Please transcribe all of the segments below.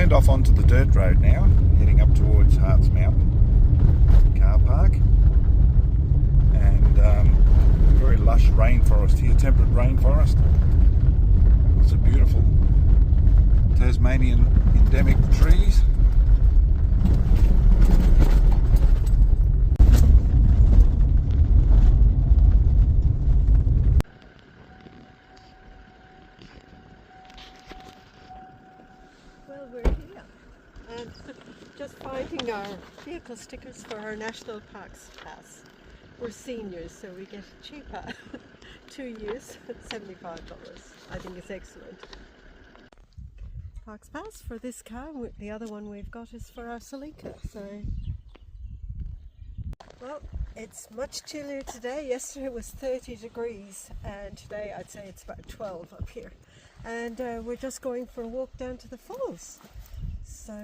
turned off onto the dirt road now, heading up towards Hartz Mountain car park, and very lush rainforest here, temperate rainforest. Lots of beautiful Tasmanian endemic trees. Well, we're here and just finding our vehicle stickers for our National Parks Pass. We're seniors, so we get cheaper. 2 years, $75. I think it's excellent. Parks Pass for this car. The other one we've got is for our Celica. So, well, it's much chillier today. Yesterday it was 30 degrees, and today I'd say it's about 12 up here. And we're just going for a walk down to the falls. So,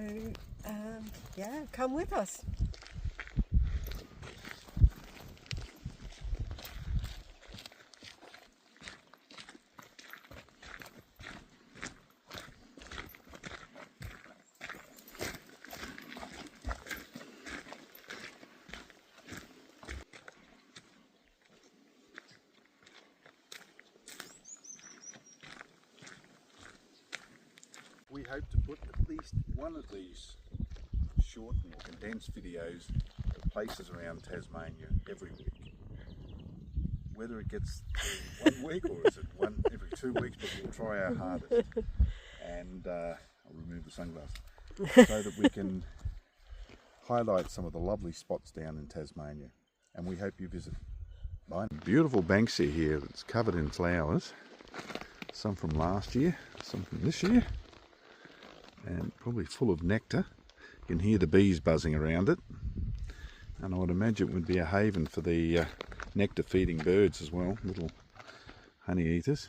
yeah, come with us. We hope to put at least one of these shortened or condensed videos of places around Tasmania every week. Whether it gets to 1 week or is it one every 2 weeks, but we'll try our hardest. And I'll remove the sunglasses so that we can highlight some of the lovely spots down in Tasmania. And we hope you visit. Bye. Beautiful Banksia here that's covered in flowers. Some from last year, some from this year. And probably full of nectar. You can hear the bees buzzing around it, and I would imagine it would be a haven for the nectar feeding birds as well, little honey eaters.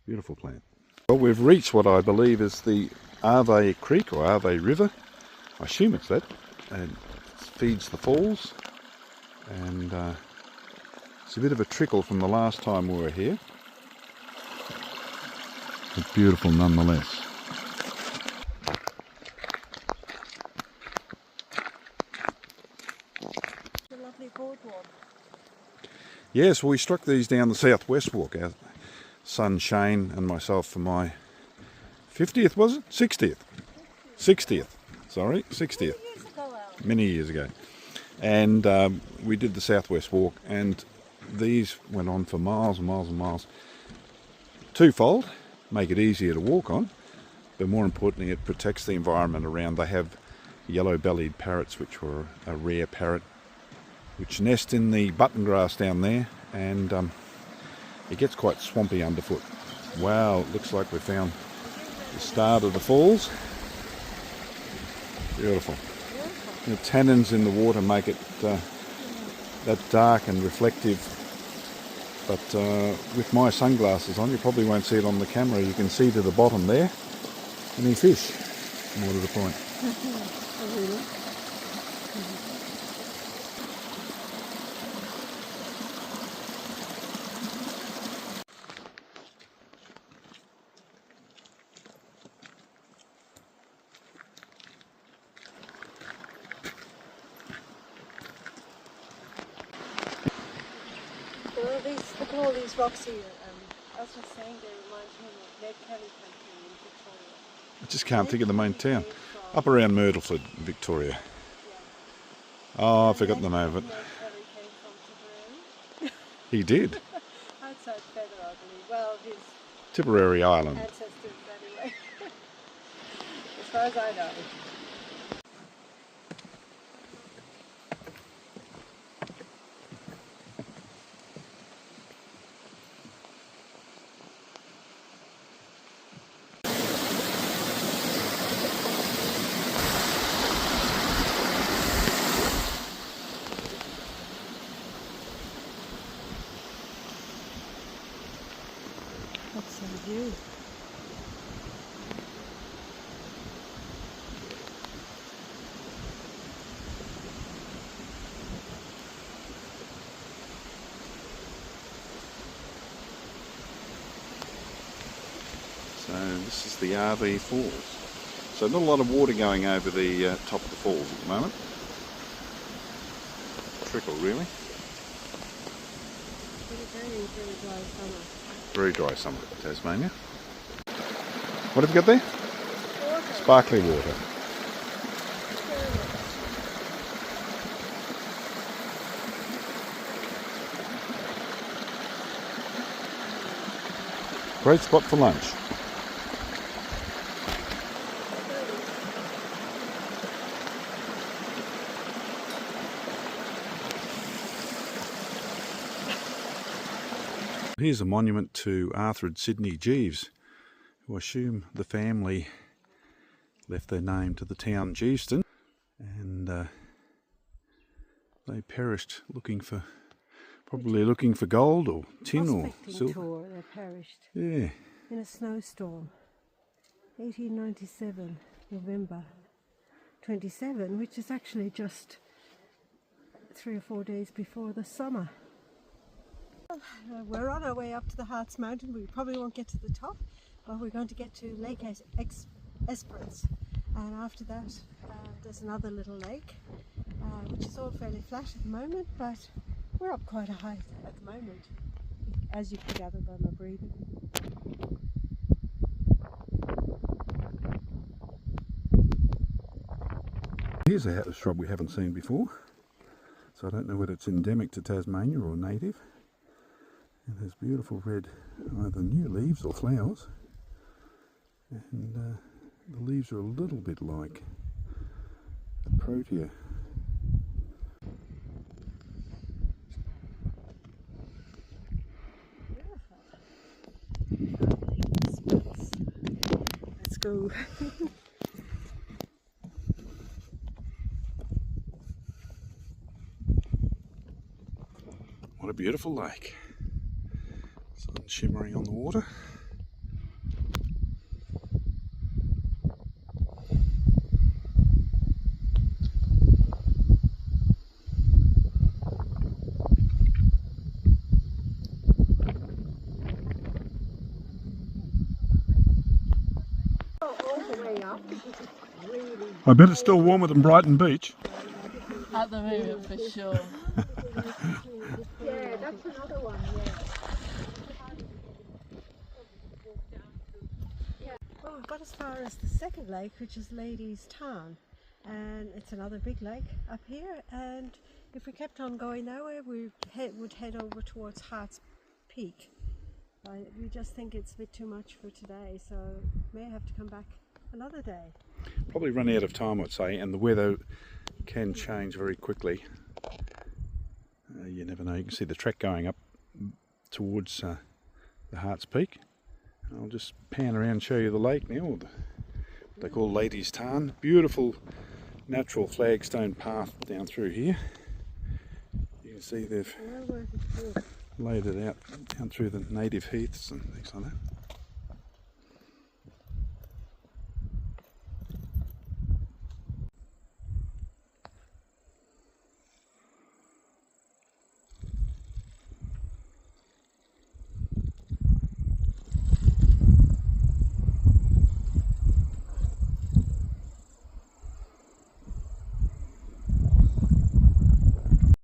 Beautiful plant. Well, we've reached what I believe is the Ave Creek or Ave River. I assume it's that, and it feeds the falls, and it's a bit of a trickle from the last time we were here, but beautiful nonetheless. Boardwalk. Yes, well, we struck these down the southwest walk. Our son Shane and myself for my 50th, was it? 60th. 60th. Sorry, 60th. Many years ago. And we did the southwest walk, and these went on for miles and miles and miles. Twofold, make it easier to walk on, but more importantly, it protects the environment around. They have yellow-bellied parrots, which were a rare parrot, which nest in the button grass down there, and it gets quite swampy underfoot. Wow, it looks like we found the start of the falls. Beautiful. The tannins in the water make it that dark and reflective, but with my sunglasses on, you probably won't see it on the camera. You can see to the bottom there any fish, more to the point. Oh, really? Well, look at all these rocks here. I was just saying they remind me of Ned Kelly country in Victoria. I just can't think of the main town. Up around Myrtleford, Victoria. Yeah. Oh, I've forgotten the name of it. Ned Kelly came from Tipperary. He did. Outside Feather, I believe. Well, his Tipperary Island. ancestors anyway. As far as I know. That's the view. So this is the RV Falls. So not a lot of water going over the top of the falls at the moment. Trickle really. Very dry summer in Tasmania. What have you got there? Water. Sparkly water. Great spot for lunch. Here's a monument to Arthur and Sydney Jeeves, who I assume the family left their name to the town Jeeveston, and they perished probably looking for gold or tin or silver. Tour, they perished. Yeah. In a snowstorm. 1897, November 27, which is actually just 3 or 4 days before the summer. We're on our way up to the Hartz mountain. We probably won't get to the top, but we're going to get to Lake Esperance, and after that there's another little lake, which is all fairly flat at the moment, but we're up quite a height at the moment, as you can gather by my breathing. Here's a shrub we haven't seen before, so I don't know whether it's endemic to Tasmania or native. It has beautiful red, either new leaves or flowers, and the leaves are a little bit like a protea. Let's go. What a beautiful lake. Sun shimmering on the water. I bet it's still warmer than Brighton Beach. At the moment, for sure. Yeah, that's another one, yeah. Well, we've got as far as the second lake, which is Ladies Town, and it's another big lake up here, and if we kept on going that way, we would head over towards Hartz Peak. We just think it's a bit too much for today, so may have to come back another day. Probably run out of time, I'd say, and the weather can change very quickly. You never know. You can see the track going up towards the Hartz Peak. I'll just pan around and show you the lake now, what they call Ladies Tarn. Beautiful natural flagstone path down through here. You can see they've laid it out down through the native heaths and things like that.